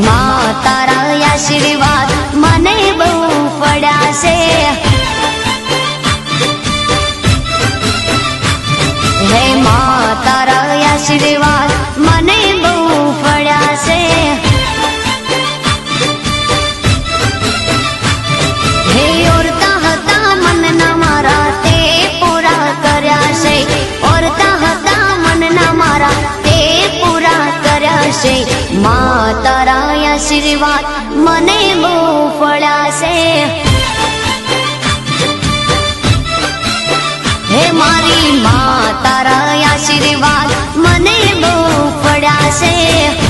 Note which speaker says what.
Speaker 1: માં તારા આશીર્વાદ મને બહુ પડ્યા છે હે માં તારા આશીર્વાદ મને બહુ પડ્યા છે હે ઓરતા હતા મનના મારા તે પૂરા કર્યા છે ઓરતા હતા મનના મારા તે પૂરા કર્યા છે માં તારા આશીર્વાદ મને બહુ પડ્યા છે હે મારી માં તારા આશીર્વાદ મને બહુ પડ્યા છે